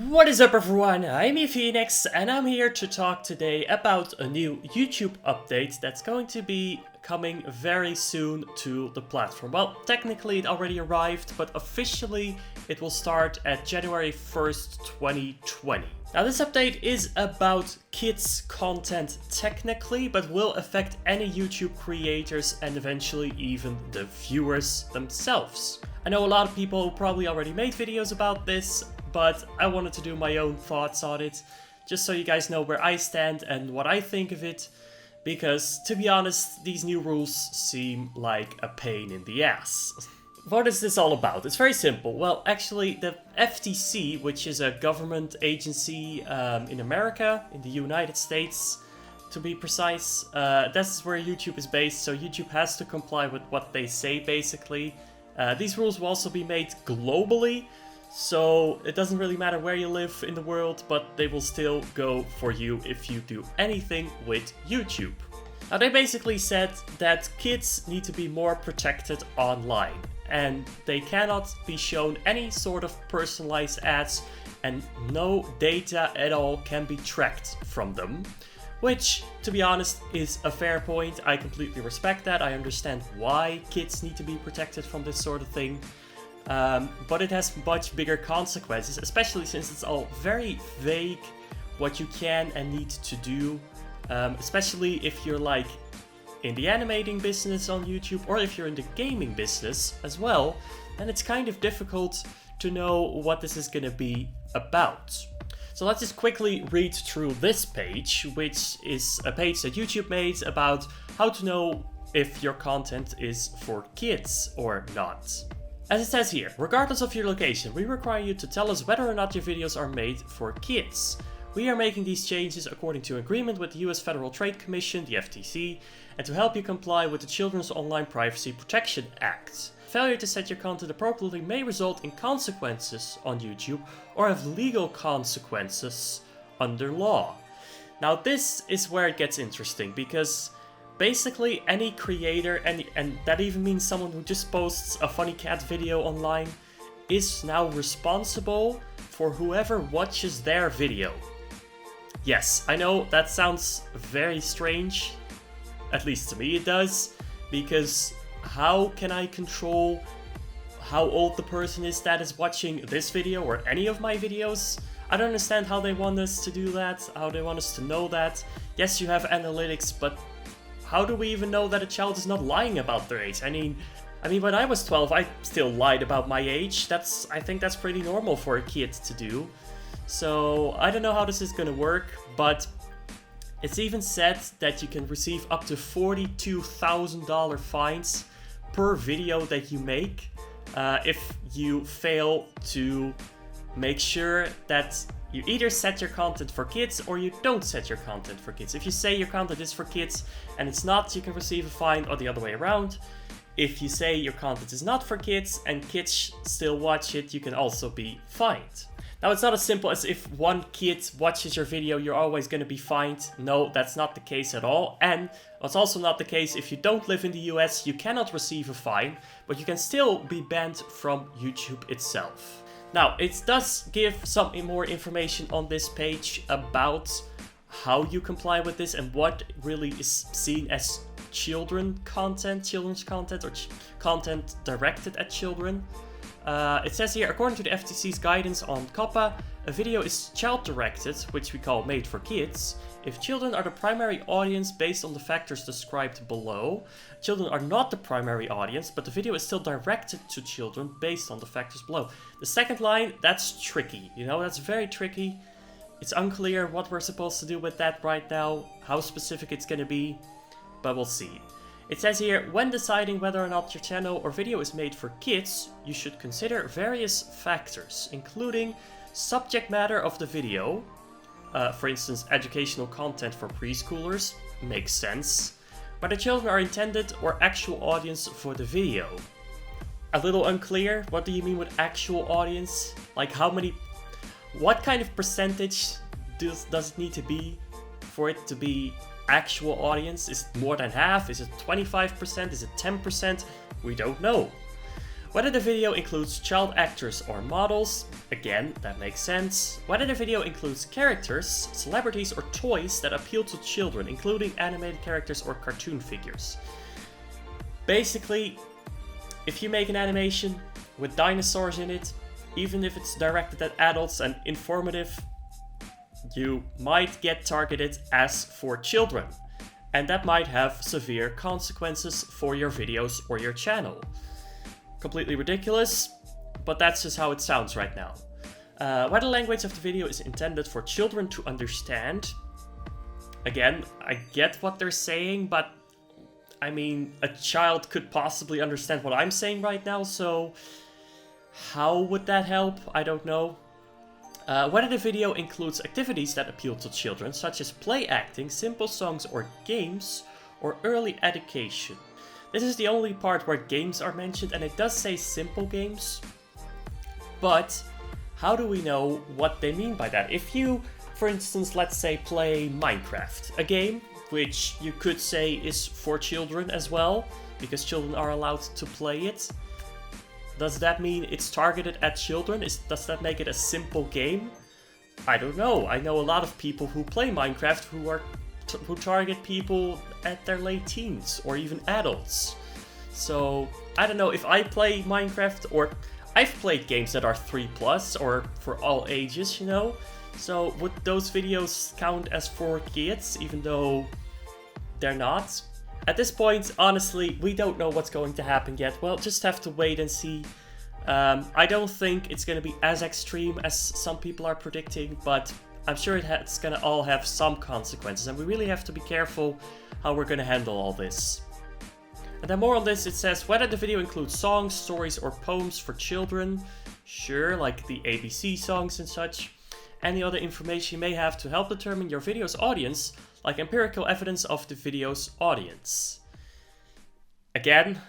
What is up everyone, I'm Phoenix and I'm here to talk today about a new YouTube update that's going to be coming very soon to the platform. Well, technically it already arrived, but officially it will start at January 1st, 2020. Now this update is about kids content technically, but will affect any YouTube creators and eventually even the viewers themselves. I know a lot of people probably already made videos about this, but I wanted to do my own thoughts on it, just so you guys know where I stand and what I think of it, because to be honest, these new rules seem like a pain in the ass. What is this all about? It's very simple. Well, actually, the FTC, which is a government agency in America, in the United States, to be precise, that's where YouTube is based, so YouTube has to comply with what they say, basically. These rules will also be made globally, so it doesn't really matter where you live in the world, but they will still go for you if you do anything with YouTube. Now they basically said that kids need to be more protected online, and they cannot be shown any sort of personalized ads, and no data at all can be tracked from them. Which, to be honest, is a fair point. I completely respect that. I understand why kids need to be protected from this sort of thing. But it has much bigger consequences, especially since it's all very vague what you can and need to do. Especially if you're like in the animating business on YouTube, or if you're in the gaming business as well, then it's kind of difficult to know what this is gonna be about. So let's just quickly read through this page, which is a page that YouTube made about how to know if your content is for kids or not. As it says here, regardless of your location, we require you to tell us whether or not your videos are made for kids. We are making these changes according to agreement with the US Federal Trade Commission, the FTC, and to help you comply with the Children's Online Privacy Protection Act. Failure to set your content appropriately may result in consequences on YouTube or have legal consequences under law. Now this is where it gets interesting, because basically any creator, and that even means someone who just posts a funny cat video online, is now responsible for whoever watches their video. Yes, I know that sounds very strange, at least to me it does, because how can I control how old the person is that is watching this video or any of my videos? I don't understand how they want us to do that, how they want us to know that. Yes, you have analytics, but how do we even know that a child is not lying about their age? I mean, when I was 12, I still lied about my age. I think that's pretty normal for a kid to do. So I don't know how this is gonna work, but it's even said that you can receive up to $42,000 fines per video that you make if you fail to make sure that you either set your content for kids or you don't set your content for kids. If you say your content is for kids and it's not, you can receive a fine, or the other way around. If you say your content is not for kids and kids still watch it, you can also be fined. Now it's not as simple as if one kid watches your video, you're always going to be fined. No, that's not the case at all. And it's also not the case if you don't live in the US, you cannot receive a fine, but you can still be banned from YouTube itself. Now, it does give some more information on this page about how you comply with this and what really is seen as children's content, or content directed at children. It says here, according to the FTC's guidance on COPPA, a video is child-directed, which we call made for kids, if children are the primary audience based on the factors described below. Children are not the primary audience, but the video is still directed to children based on the factors below. The second line, that's tricky, that's very tricky. It's unclear what we're supposed to do with that right now, how specific it's gonna be, but we'll see. It says here, when deciding whether or not your channel or video is made for kids, you should consider various factors, including subject matter of the video. For instance, educational content for preschoolers makes sense. Whether children are intended or actual audience for the video. A little unclear, what do you mean with actual audience? Like what kind of percentage does it need to be for it to be actual audience? Is it more than half? Is it 25%? Is it 10%? We don't know. Whether the video includes child actors or models, again, that makes sense. Whether the video includes characters, celebrities or toys that appeal to children, including animated characters or cartoon figures. Basically, if you make an animation with dinosaurs in it, even if it's directed at adults and informative, you might get targeted as for children. And that might have severe consequences for your videos or your channel. Completely ridiculous, but that's just how it sounds right now. Whether the language of the video is intended for children to understand. Again, I get what they're saying, but I mean, a child could possibly understand what I'm saying right now, so how would that help? I don't know. Whether the video includes activities that appeal to children, such as play acting, simple songs or games, or early education. This is the only part where games are mentioned, and it does say simple games. But how do we know what they mean by that? If you, for instance, let's say play Minecraft, a game which you could say is for children as well, because children are allowed to play it. Does that mean it's targeted at children? Does that make it a simple game? I don't know. I know a lot of people who play Minecraft who target people at their late teens or even adults. So I don't know if I play Minecraft, or I've played games that are 3+ or for all ages, you know. So would those videos count as for kids, even though they're not? At this point, honestly, we don't know what's going to happen yet. We'll just have to wait and see. I don't think it's going to be as extreme as some people are predicting, but I'm sure it's going to all have some consequences, and we really have to be careful how we're going to handle all this. And then more on this, it says whether the video includes songs, stories, or poems for children. Sure, like the ABC songs and such. Any other information you may have to help determine your video's audience, like empirical evidence of the video's audience. Again,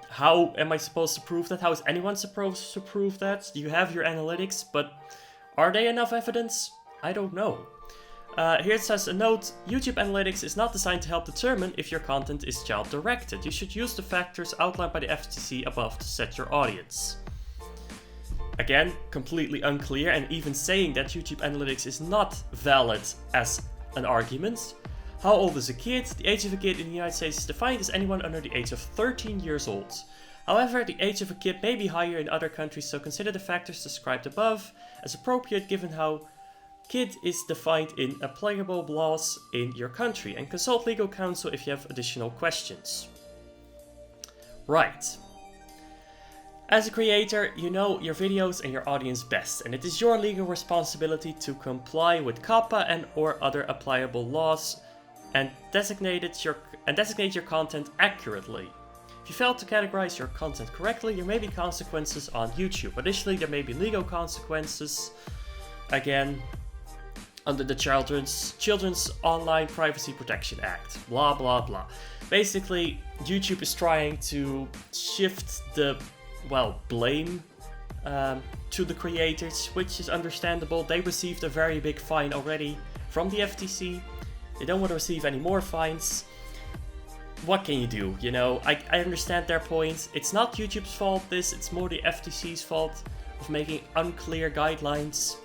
how am I supposed to prove that? How is anyone supposed to prove that? You have your analytics, but are they enough evidence? I don't know. Here it says a note, YouTube Analytics is not designed to help determine if your content is child-directed. You should use the factors outlined by the FTC above to set your audience. Again, completely unclear, and even saying that YouTube Analytics is not valid as an argument. How old is a kid? The age of a kid in the United States is defined as anyone under the age of 13 years old. However, the age of a kid may be higher in other countries, so consider the factors described above as appropriate given how kid is defined in applicable laws in your country, and consult legal counsel if you have additional questions. Right. As a creator, you know your videos and your audience best, and it is your legal responsibility to comply with COPPA and or other applicable laws and designate your content accurately. If you fail to categorize your content correctly, there may be consequences on YouTube. Additionally, there may be legal consequences, again, under the Children's Online Privacy Protection Act, blah blah blah. Basically, YouTube is trying to shift the, blame to the creators, which is understandable. They received a very big fine already from the FTC. They don't want to receive any more fines. What can you do? You know, I understand their points. It's not YouTube's fault, it's more the FTC's fault of making unclear guidelines.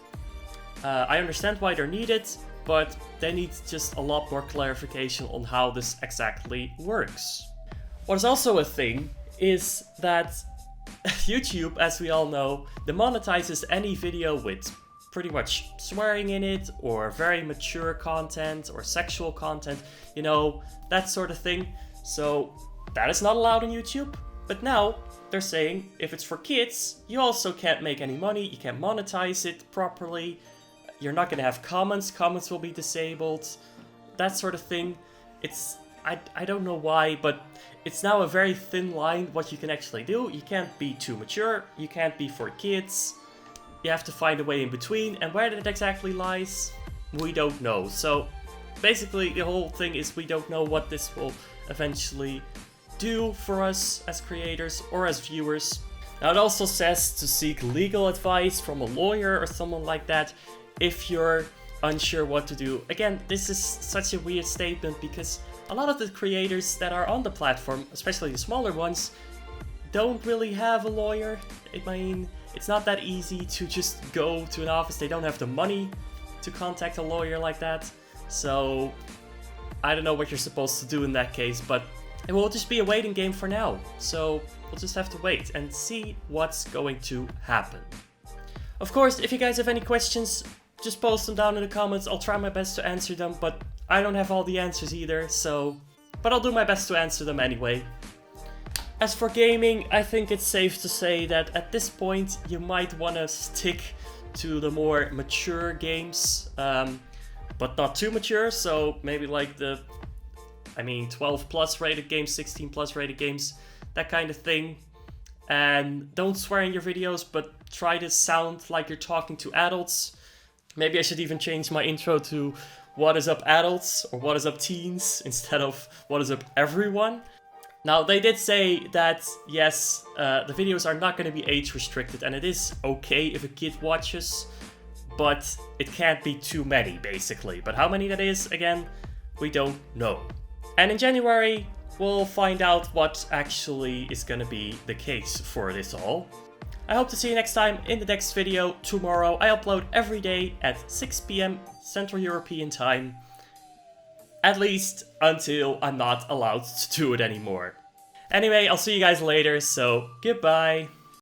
I understand why they're needed, but they need just a lot more clarification on how this exactly works. What is also a thing is that YouTube, as we all know, demonetizes any video with pretty much swearing in it, or very mature content, or sexual content, you know, that sort of thing. So that is not allowed on YouTube. But now they're saying if it's for kids, you also can't make any money, you can't monetize it properly. You're not going to have comments will be disabled, that sort of thing. I don't know why, but it's now a very thin line what you can actually do. You can't be too mature, you can't be for kids, you have to find a way in between, and where that exactly lies, we don't know. So basically the whole thing is we don't know what this will eventually do for us as creators or as viewers. Now it also says to seek legal advice from a lawyer or someone like that if you're unsure what to do. Again, this is such a weird statement because a lot of the creators that are on the platform, especially the smaller ones, don't really have a lawyer. I mean, it's not that easy to just go to an office. They don't have the money to contact a lawyer like that. So I don't know what you're supposed to do in that case, but it will just be a waiting game for now. So we'll just have to wait and see what's going to happen. Of course, if you guys have any questions, just post them down in the comments. I'll try my best to answer them, but I don't have all the answers either, but I'll do my best to answer them anyway. As for gaming, I think it's safe to say that at this point you might want to stick to the more mature games, but not too mature, so maybe like 12 plus rated games, 16 plus rated games, that kind of thing. And don't swear in your videos, but try to sound like you're talking to adults. Maybe I should even change my intro to "What is up adults" or "What is up teens" instead of "What is up everyone." Now, they did say that, yes, the videos are not going to be age restricted, and it is okay if a kid watches, but it can't be too many, basically. But how many that is, again, we don't know. And in January, we'll find out what actually is going to be the case for this all. I hope to see you next time in the next video tomorrow. I upload every day at 6 PM Central European Time. At least until I'm not allowed to do it anymore. Anyway, I'll see you guys later, so goodbye.